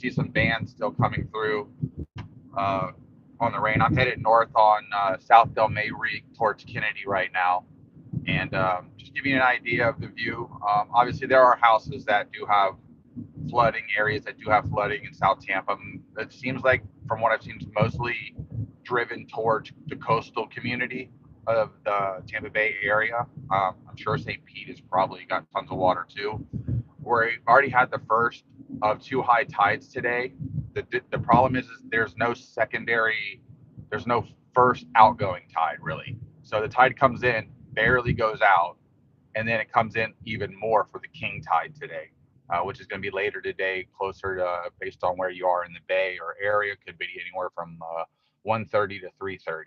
see some bands still coming through uh, on the rain. I'm headed north on South Del Mabry towards Kennedy right now. And just give you an idea of the view. Obviously, there are houses that do have flooding, areas that do have flooding in South Tampa. It seems like, from what I've seen, it's mostly driven towards the coastal community of the Tampa Bay area. I'm sure St. Pete has probably got tons of water too. We already had the first of two high tides today. The problem is there's no secondary, there's no first outgoing tide really. So the tide comes in, barely goes out, and then it comes in even more for the king tide today, which is going to be later today, closer to, based on where you are in the bay or area, could be anywhere from 1:30 to 3:30.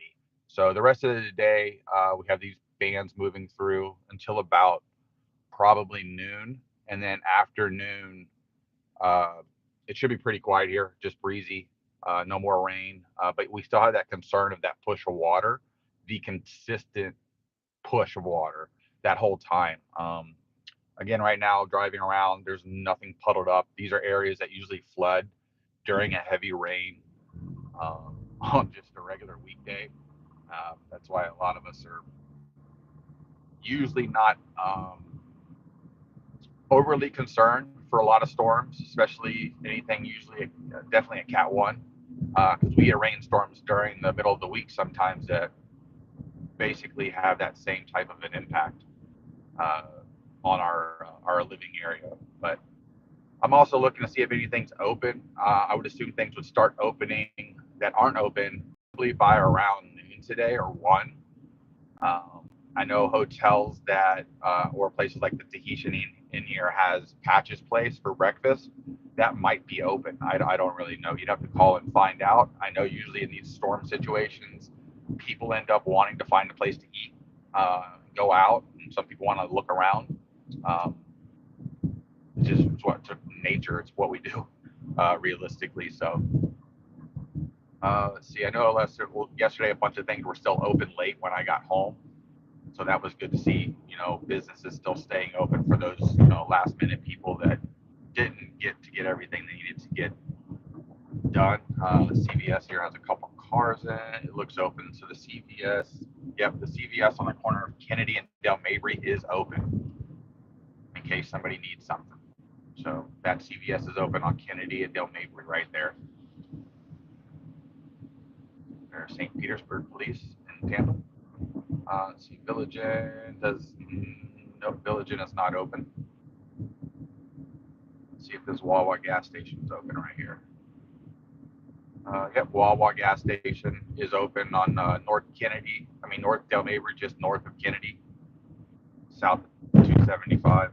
So the rest of the day, we have these bands moving through until about probably noon, and then after noon, uh, it should be pretty quiet here, just breezy, no more rain. But we still have that concern of that push of water, the consistent push of water that whole time. Again, right now, driving around, there's nothing puddled up. These are areas that usually flood during a heavy rain on just a regular weekday. That's why a lot of us are usually not overly concerned for a lot of storms, especially anything usually definitely a Cat 1, because we get rainstorms during the middle of the week sometimes that basically have that same type of an impact uh, on our living area. But I'm also looking to see if anything's open. I would assume things would start opening that aren't open probably by around noon today or 1. I know hotels that, or places like the Tahitian in here has Patches Place for breakfast. That might be open. I don't really know. You'd have to call and find out. I know usually in these storm situations, people end up wanting to find a place to eat, go out, and some people want to look around. Um, it's just it's what to nature. It's what we do, realistically. So let's see. I know yesterday a bunch of things were still open late when I got home, so that was good to see. Businesses still staying open for those last minute people that didn't get to get everything they needed to get done. The CVS here has a couple cars in it. It looks open. So the CVS, yep, the CVS on the corner of Kennedy and Del Mabry is open in case somebody needs something. So that CVS is open on Kennedy and Del Mabry right there. There's St. Petersburg Police in Tampa. Let's see, Village Inn does, no, Village Inn is not open. Let's see if this Wawa gas station is open right here. Yep, Wawa gas station is open on North Del Mabry, just north of Kennedy, south 275.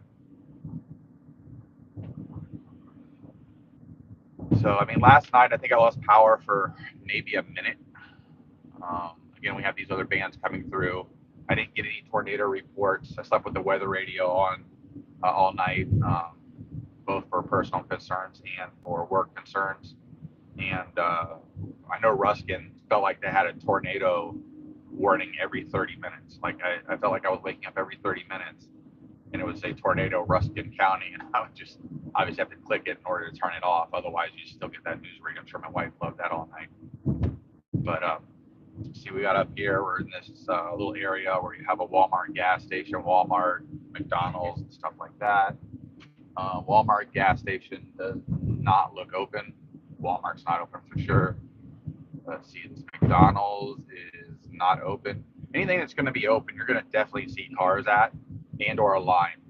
So, last night I think I lost power for maybe a minute. Again, we have these other bands coming through. I didn't get any tornado reports. I slept with the weather radio on all night, both for personal concerns and for work concerns. And I know Ruskin felt like they had a tornado warning every 30 minutes. Like I felt like I was waking up every 30 minutes and it would say tornado Ruskin County. And I would just obviously have to click it in order to turn it off. Otherwise, you still get that news ring. I'm sure my wife loved that all night. But see, we got up here. We're in this little area where you have a Walmart gas station, Walmart, McDonald's, and stuff like that. Walmart gas station does not look open. Walmart's not open for sure. Let's see, this McDonald's is not open. Anything that's going to be open, you're going to definitely see cars at and or a line,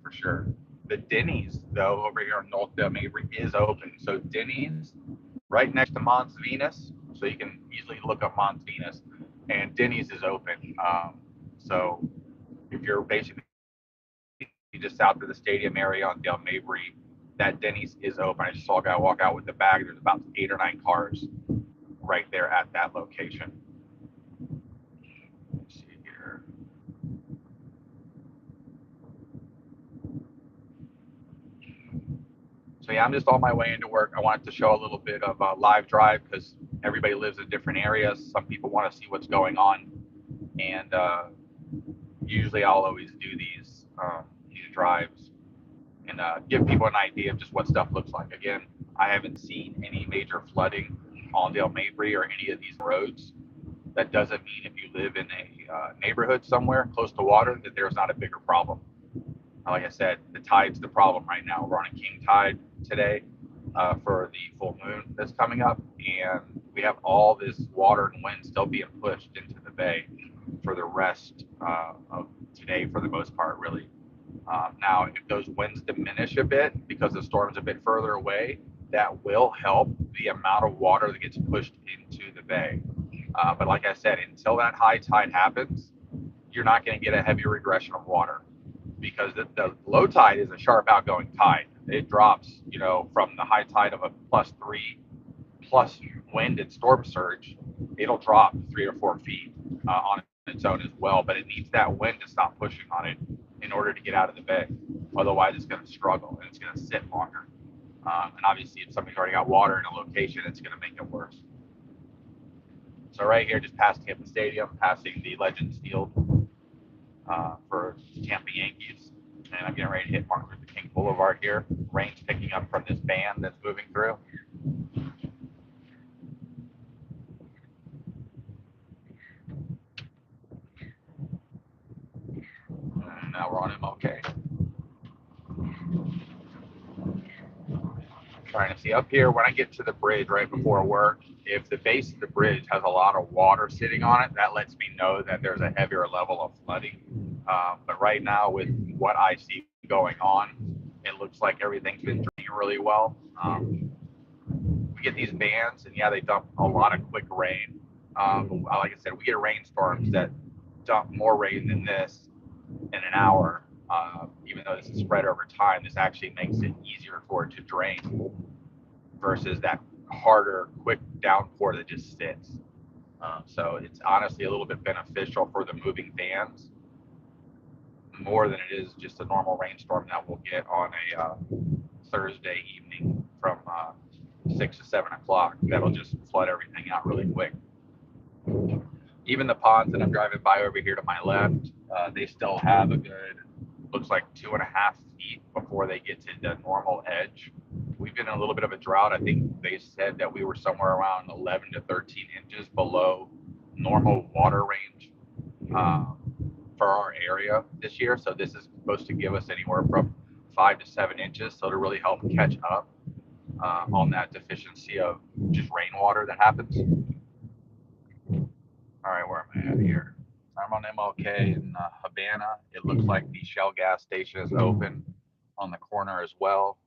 for sure. The Denny's, though, over here in North Del Mabry is open. So Denny's, right next to Mons Venus, so you can easily look up Mons Venus, and Denny's is open. So if you're basically just south of the stadium area on Del Mabry, that Denny's is open. I just saw a guy walk out with the bag. There's about 8 or 9 cars right there at that location. Let's see here. So yeah, I'm just on my way into work. I wanted to show a little bit of a live drive because everybody lives in different areas. Some people want to see what's going on, and usually I'll always do these drives and give people an idea of just what stuff looks like. Again, I haven't seen any major flooding on Dale Mabry or any of these roads. That doesn't mean if you live in a neighborhood somewhere close to water that there's not a bigger problem. Like I said, the tide's the problem right now. We're on a king tide today for the full moon that's coming up, and we have all this water and wind still being pushed into the bay for the rest of today, for the most part, really. Now, if those winds diminish a bit because the storm's a bit further away, that will help the amount of water that gets pushed into the bay. But like I said, until that high tide happens, you're not going to get a heavy regression of water, because the low tide is a sharp outgoing tide. It drops, from the high tide of a +3 plus wind and storm surge, it'll drop 3 or 4 feet on its own as well. But it needs that wind to stop pushing on it in order to get out of the bay. Otherwise, it's going to struggle and it's going to sit longer. And obviously, if somebody's already got water in a location, it's going to make it worse. So right here, just past Tampa Stadium, passing the Legends Field for Tampa Yankees. And I'm getting ready to hit Martin Luther King Boulevard here. Rain's picking up from this band that's moving through. And now we're on MLK. Trying to see up here when I get to the bridge right before work. If the base of the bridge has a lot of water sitting on it, that lets me know that there's a heavier level of flooding. But right now, with what I see going on, it looks like everything's been draining really well. We get these bands, and yeah, they dump a lot of quick rain. Like I said, we get rainstorms that dump more rain than this in an hour. Even though this is spread over time, this actually makes it easier for it to drain versus that harder, quick downpour that just sits. So it's honestly a little bit beneficial for the moving fans more than it is just a normal rainstorm that we'll get on a Thursday evening from 6 to 7 o'clock. That'll just flood everything out really quick. Even the ponds that I'm driving by over here to my left, they still have a good, looks like 2.5 feet before they get to the normal edge. We've been in a little bit of a drought. I think they said that we were somewhere around 11 to 13 inches below normal water range for our area this year. So this is supposed to give us anywhere from 5 to 7 inches. So to really help catch up on that deficiency of just rainwater that happens. All right, where am I at here? I'm on MLK in Havana. It looks like the Shell gas station is open on the corner as well.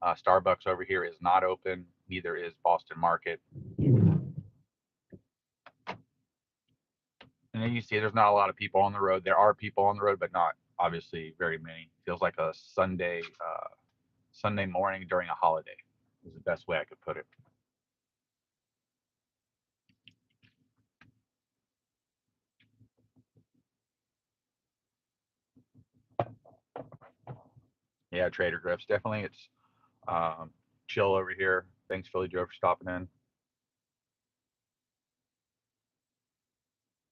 Starbucks over here is not open. Neither is Boston Market. And then you see there's not a lot of people on the road. There are people on the road, but not obviously very many. Feels like a Sunday morning during a holiday is the best way I could put it. Yeah, Trader Joe's definitely. It's chill over here. Thanks, Philly Joe, for stopping in.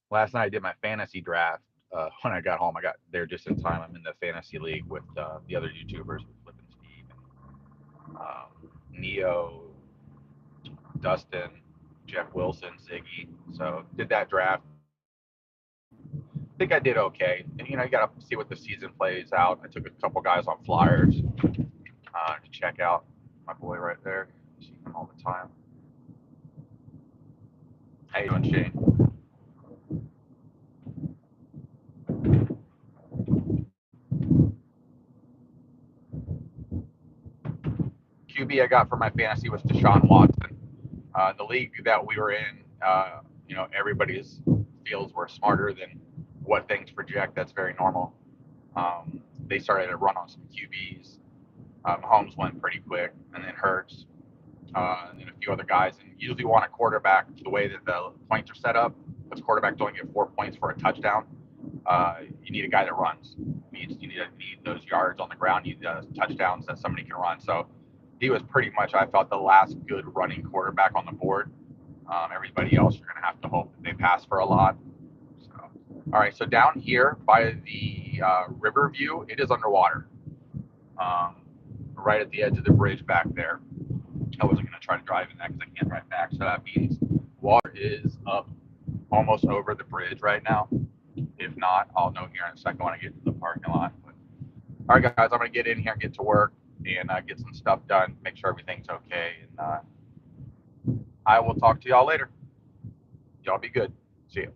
Last night I did my fantasy draft. When I got home, I got there just in time. I'm in the fantasy league with the other YouTubers, with Flip and Steve, and Neo, Dustin, Jeff Wilson, Ziggy. So did that draft. I think I did okay. And you got to see what the season plays out. I took a couple guys on flyers to check out. My boy right there. I see him all the time. How you doing, Shane? QB I got for my fantasy was Deshaun Watson. The league that we were in, everybody's fields were smarter than what things project. That's very normal. They started to run on some QBs. Mahomes went pretty quick, and then Hurts, and then a few other guys. And usually want a quarterback the way that the points are set up, because quarterbacks don't get 4 points for a touchdown. You need a guy that runs. You need those yards on the ground. You need those touchdowns that somebody can run. So he was pretty much, I felt, the last good running quarterback on the board. Everybody else, you're going to have to hope that they pass for a lot. So, all right, so down here by the river view, it is underwater, right at the edge of the bridge back there. I wasn't going to try to drive in that because I can't drive back. So that means water is up almost over the bridge right now. If not, I'll know here in a second when I get to the parking lot. But, all right, guys, I'm going to get in here, get to work, and get some stuff done, make sure everything's okay. And I will talk to y'all later. Y'all be good. See you.